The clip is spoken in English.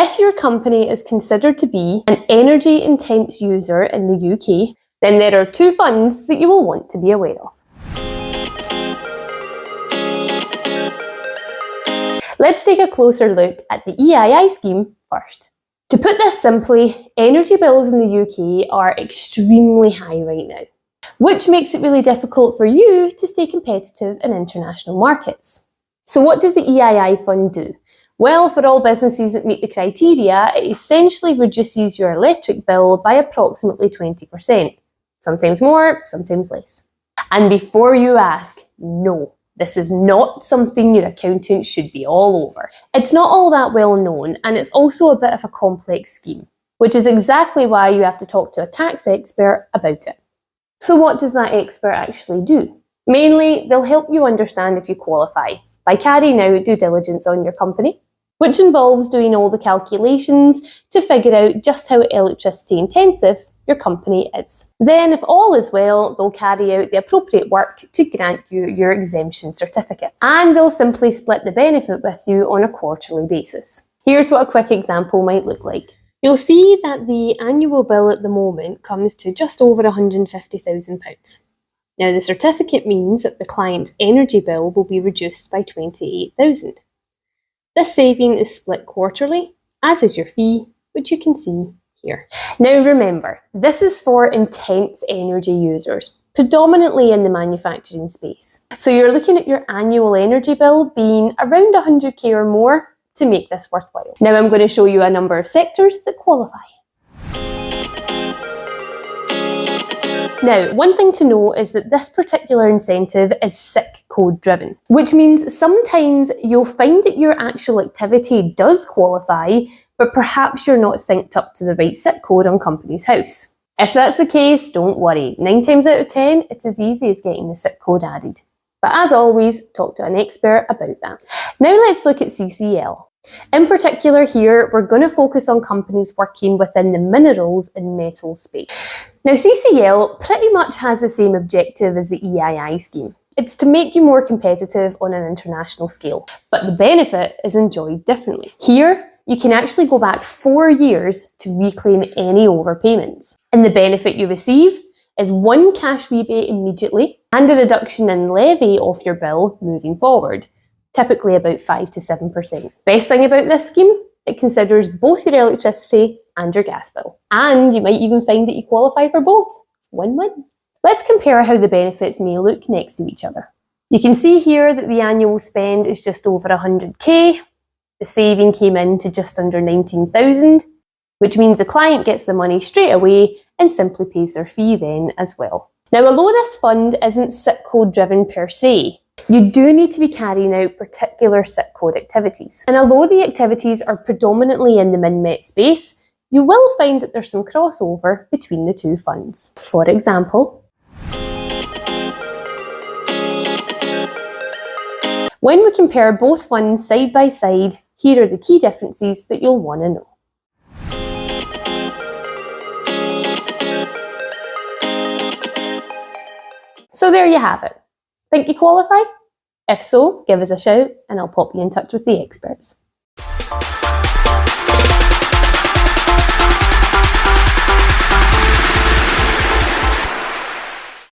If your company is considered to be an energy-intense user in the UK, then there are 2 funds that you will want to be aware of. Let's take a closer look at the EII scheme first. To put this simply, energy bills in the UK are extremely high right now, which makes it really difficult for you to stay competitive in international markets. So what does the EII fund do? Well, for all businesses that meet the criteria, it essentially reduces your electric bill by approximately 20%. Sometimes more, sometimes less. And before you ask, no, this is not something your accountant should be all over. It's not all that well known, and it's also a bit of a complex scheme, which is exactly why you have to talk to a tax expert about it. So what does that expert actually do? Mainly, they'll help you understand if you qualify by carrying out due diligence on your company, which involves doing all the calculations to figure out just how electricity intensive your company is. Then, if all is well, they'll carry out the appropriate work to grant you your exemption certificate. And they'll simply split the benefit with you on a quarterly basis. Here's what a quick example might look like. You'll see that the annual bill at the moment comes to just over £150,000. Now, the certificate means that the client's energy bill will be reduced by £28,000. This saving is split quarterly, as is your fee, which you can see here. Now remember, this is for intense energy users, predominantly in the manufacturing space. So you're looking at your annual energy bill being around 100k or more to make this worthwhile. Now I'm going to show you a number of sectors that qualify. Now, one thing to know is that this particular incentive is SIC code driven, which means sometimes you'll find that your actual activity does qualify, but perhaps you're not synced up to the right SIC code on Companies House. If that's the case, don't worry. 9 times out of 10, it's as easy as getting the SIC code added. But as always, talk to an expert about that. Now let's look at CCL. In particular here, we're going to focus on companies working within the minerals and metals space. Now CCL pretty much has the same objective as the EII scheme. It's to make you more competitive on an international scale, but the benefit is enjoyed differently. Here, you can actually go back 4 years to reclaim any overpayments. And the benefit you receive is 1 cash rebate immediately and a reduction in levy off your bill moving forward, typically about 5 to 7%. Best thing about this scheme, it considers both your electricity and your gas bill. And you might even find that you qualify for both. Win-win. Let's compare how the benefits may look next to each other. You can see here that the annual spend is just over 100k. The saving came in to just under 19,000, which means the client gets the money straight away and simply pays their fee then as well. Now, although this fund isn't SIC code driven per se, you do need to be carrying out particular SIC code activities. And although the activities are predominantly in the min-met space, you will find that there's some crossover between the 2 funds. For example, when we compare both funds side by side, here are the key differences that you'll want to know. So there you have it. Think you qualify? If so, give us a shout and I'll pop you in touch with the experts.